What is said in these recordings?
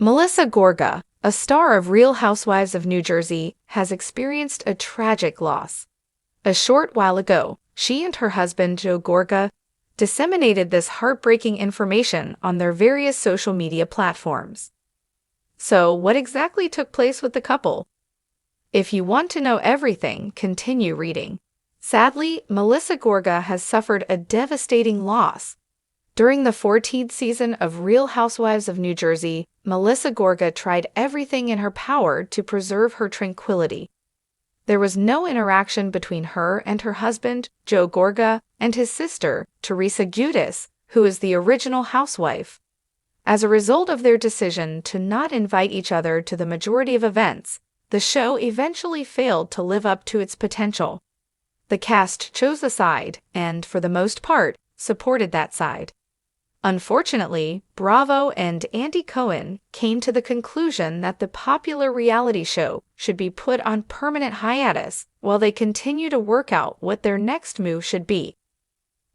Melissa Gorga, a star of Real Housewives of New Jersey, has experienced a tragic loss. A short while ago, she and her husband, Joe Gorga, disseminated this heartbreaking information on their various social media platforms. So, what exactly took place with the couple? If you want to know everything, continue reading. Sadly, Melissa Gorga has suffered a devastating loss. During the 14th season of Real Housewives of New Jersey, Melissa Gorga tried everything in her power to preserve her tranquility. There was no interaction between her and her husband, Joe Gorga, and his sister, Teresa Giudice, who is the original housewife. As a result of their decision to not invite each other to the majority of events, the show eventually failed to live up to its potential. The cast chose a side and, for the most part, supported that side. Unfortunately, Bravo and Andy Cohen came to the conclusion that the popular reality show should be put on permanent hiatus while they continue to work out what their next move should be.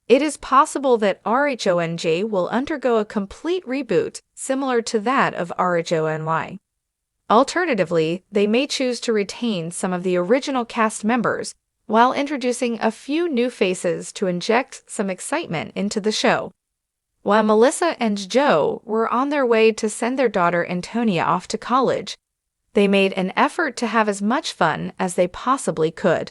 It is possible that RHONJ will undergo a complete reboot similar to that of RHONY. Alternatively, they may choose to retain some of the original cast members while introducing a few new faces to inject some excitement into the show. While Melissa and Joe were on their way to send their daughter Antonia off to college, they made an effort to have as much fun as they possibly could.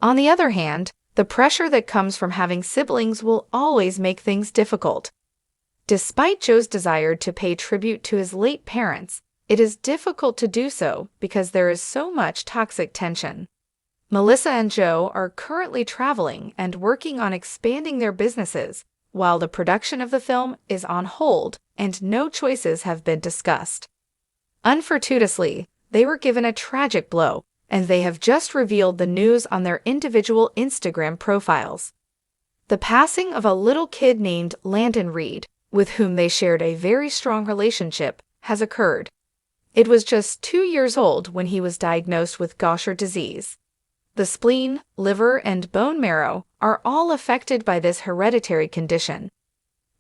On the other hand, the pressure that comes from having siblings will always make things difficult. Despite Joe's desire to pay tribute to his late parents, it is difficult to do so because there is so much toxic tension. Melissa and Joe are currently traveling and working on expanding their businesses, while the production of the film is on hold and no choices have been discussed. Unfortuitously, they were given a tragic blow, and they have just revealed the news on their individual Instagram profiles. The passing of a little kid named Landon Reed, with whom they shared a very strong relationship, has occurred. It was just 2 years old when he was diagnosed with Gaucher disease. The spleen, liver, and bone marrow are all affected by this hereditary condition,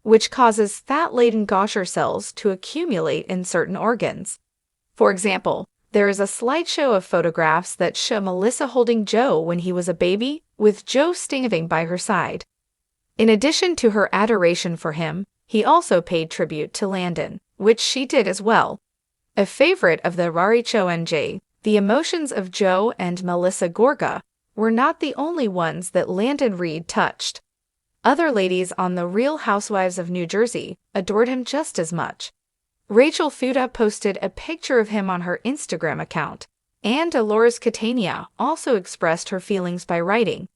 which causes fat-laden Gaucher cells to accumulate in certain organs. For example, there is a slideshow of photographs that show Melissa holding Joe when he was a baby, with Joe standing by her side. In addition to her adoration for him, he also paid tribute to Landon, which she did as well. A favorite of the RHONJ, the emotions of Joe and Melissa Gorga were not the only ones that Landon Reed touched. Other ladies on the Real Housewives of New Jersey adored him just as much. Rachel Fuda posted a picture of him on her Instagram account, and Dolores Catania also expressed her feelings by writing,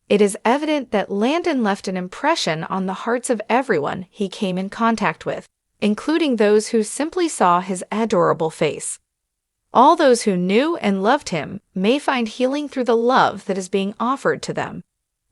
"It is evident that Landon left an impression on the hearts of everyone he came in contact with, including those who simply saw his adorable face. All those who knew and loved him may find healing through the love that is being offered to them.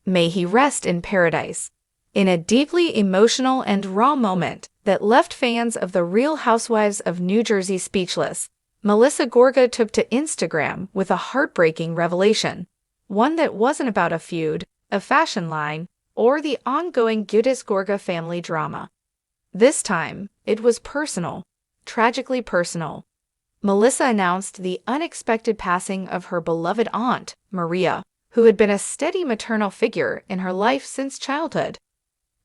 May he rest in paradise." In a deeply emotional and raw moment that left fans of the Real Housewives of New Jersey speechless, Melissa Gorga took to Instagram with a heartbreaking revelation, one that wasn't about a feud, a fashion line, or the ongoing Giudice-Gorga family drama. This time, it was personal, tragically personal. Melissa announced the unexpected passing of her beloved aunt, Maria, who had been a steady maternal figure in her life since childhood.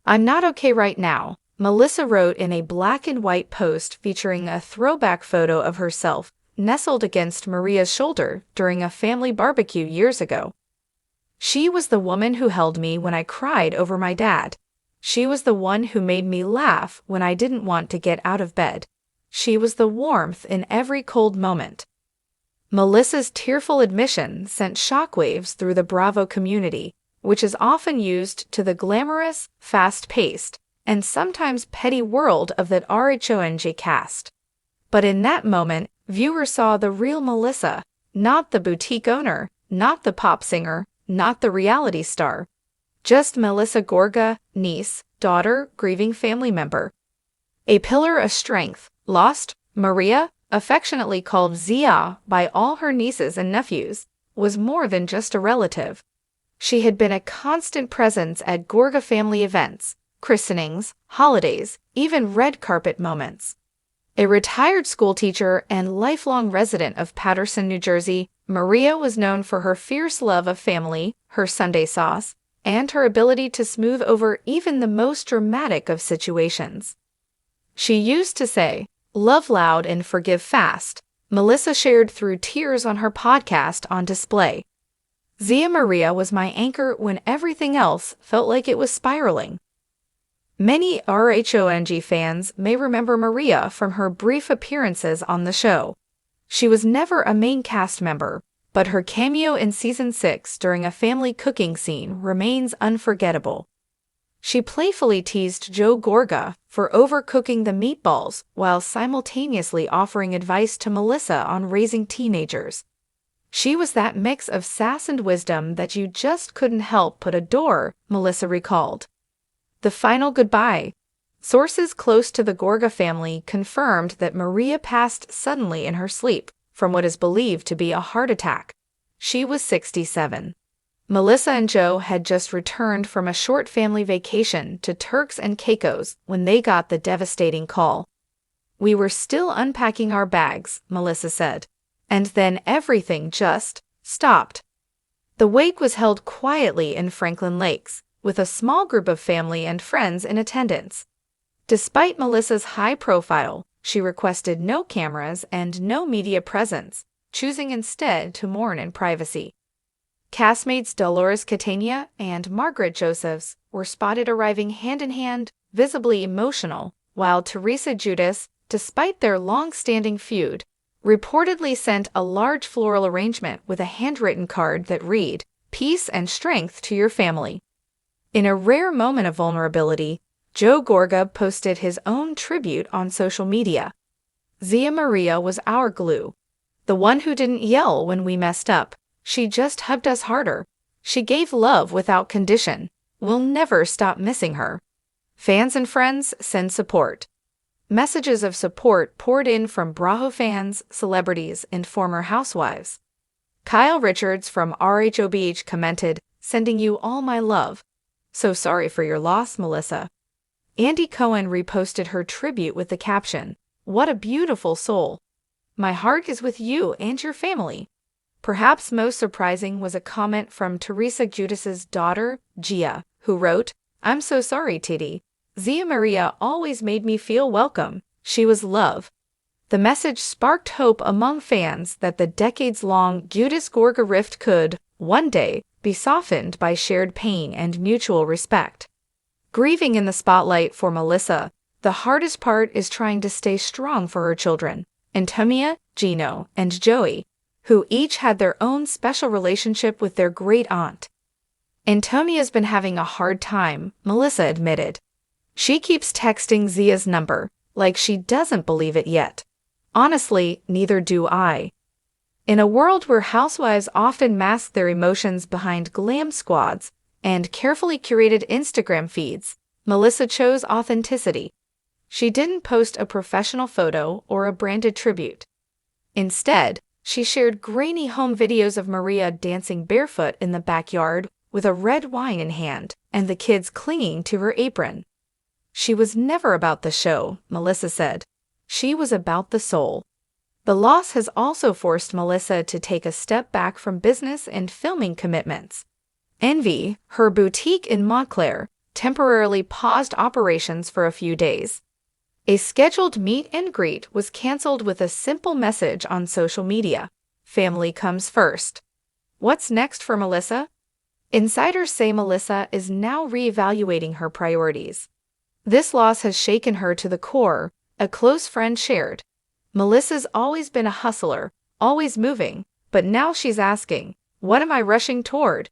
"I'm not okay right now," Melissa wrote in a black and white post featuring a throwback photo of herself nestled against Maria's shoulder during a family barbecue years ago. "She was the woman who held me when I cried over my dad. She was the one who made me laugh when I didn't want to get out of bed. She was the warmth in every cold moment." Melissa's tearful admission sent shockwaves through the Bravo community, which is often used to the glamorous, fast-paced, and sometimes petty world of that RHONJ cast. But in that moment, viewers saw the real Melissa, not the boutique owner, not the pop singer, not the reality star. Just Melissa Gorga, niece, daughter, grieving family member. A pillar of strength. Lost, Maria, affectionately called Zia by all her nieces and nephews, was more than just a relative. She had been a constant presence at Gorga family events, christenings, holidays, even red carpet moments. A retired schoolteacher and lifelong resident of Paterson, New Jersey, Maria was known for her fierce love of family, her Sunday sauce, and her ability to smooth over even the most dramatic of situations. She used to say, "Love loud and forgive fast," Melissa shared through tears on her podcast On Display. Zia Maria was my anchor when everything else felt like it was spiraling. Many RHONJ fans may remember Maria from her brief appearances on the show. She was never a main cast member, but her cameo in Season 6 during a family cooking scene remains unforgettable. She playfully teased Joe Gorga for overcooking the meatballs while simultaneously offering advice to Melissa on raising teenagers. She was that mix of sass and wisdom that you just couldn't help but adore, Melissa recalled. The final goodbye. Sources close to the Gorga family confirmed that Maria passed suddenly in her sleep from what is believed to be a heart attack. She was 67. Melissa and Joe had just returned from a short family vacation to Turks and Caicos when they got the devastating call. "We were still unpacking our bags," Melissa said, "and then everything just stopped." The wake was held quietly in Franklin Lakes, with a small group of family and friends in attendance. Despite Melissa's high profile, she requested no cameras and no media presence, choosing instead to mourn in privacy. Castmates Dolores Catania and Margaret Josephs were spotted arriving hand-in-hand, visibly emotional, while Teresa Judas, despite their long-standing feud, reportedly sent a large floral arrangement with a handwritten card that read, "Peace and strength to your family." In a rare moment of vulnerability, Joe Gorga posted his own tribute on social media. "Zia Maria was our glue. The one who didn't yell when we messed up. She just hugged us harder. She gave love without condition. We'll never stop missing her." Fans and friends send support. Messages of support poured in from Bravo fans, celebrities, and former housewives. Kyle Richards from RHOBH commented, "Sending you all my love. So sorry for your loss, Melissa." Andy Cohen reposted her tribute with the caption, "What a beautiful soul. My heart is with you and your family." Perhaps most surprising was a comment from Teresa Judas's daughter, Gia, who wrote, "I'm so sorry, Titty. Zia Maria always made me feel welcome. She was love." The message sparked hope among fans that the decades-long Judas-Gorga rift could, one day, be softened by shared pain and mutual respect. Grieving in the spotlight for Melissa, the hardest part is trying to stay strong for her children, Antonia, Gino, and Joey, who each had their own special relationship with their great aunt. Antonia's been having a hard time, Melissa admitted. She keeps texting Zia's number, like she doesn't believe it yet. Honestly, neither do I. In a world where housewives often mask their emotions behind glam squads and carefully curated Instagram feeds, Melissa chose authenticity. She didn't post a professional photo or a branded tribute. Instead, she shared grainy home videos of Maria dancing barefoot in the backyard with a red wine in hand and the kids clinging to her apron. She was never about the show, Melissa said. She was about the soul. The loss has also forced Melissa to take a step back from business and filming commitments. Envy, her boutique in Montclair, temporarily paused operations for a few days. A scheduled meet and greet was canceled with a simple message on social media: "Family comes first." What's next for Melissa? Insiders say Melissa is now reevaluating her priorities. "This loss has shaken her to the core," a close friend shared. "Melissa's always been a hustler, always moving, but now she's asking, what am I rushing toward?"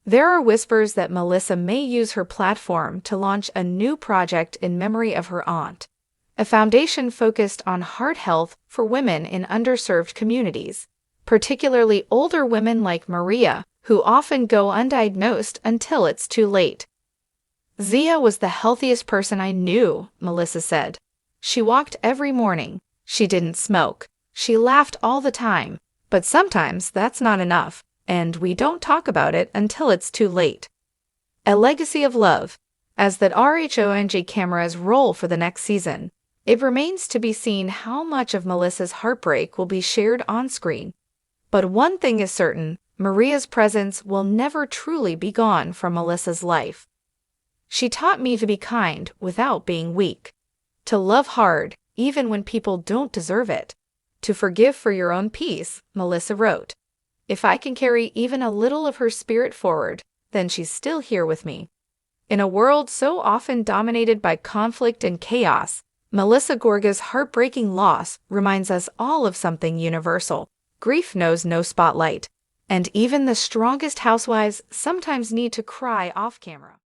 There are whispers that Melissa may use her platform to launch a new project in memory of her aunt, a foundation focused on heart health for women in underserved communities, particularly older women like Maria, who often go undiagnosed until it's too late. "Zia was the healthiest person I knew," Melissa said. "She walked every morning. She didn't smoke. She laughed all the time. But sometimes that's not enough, and we don't talk about it until it's too late." A legacy of love. As the RHONJ cameras roll for the next season, It remains to be seen how much of Melissa's heartbreak will be shared on screen. But one thing is certain, Maria's presence will never truly be gone from Melissa's life. She taught me to be kind without being weak, to love hard even when people don't deserve it, to forgive for your own peace, Melissa wrote. If I can carry even a little of her spirit forward, then she's still here with me. In a world so often dominated by conflict and chaos, Melissa Gorga's heartbreaking loss reminds us all of something universal. Grief knows no spotlight, and even the strongest housewives sometimes need to cry off camera.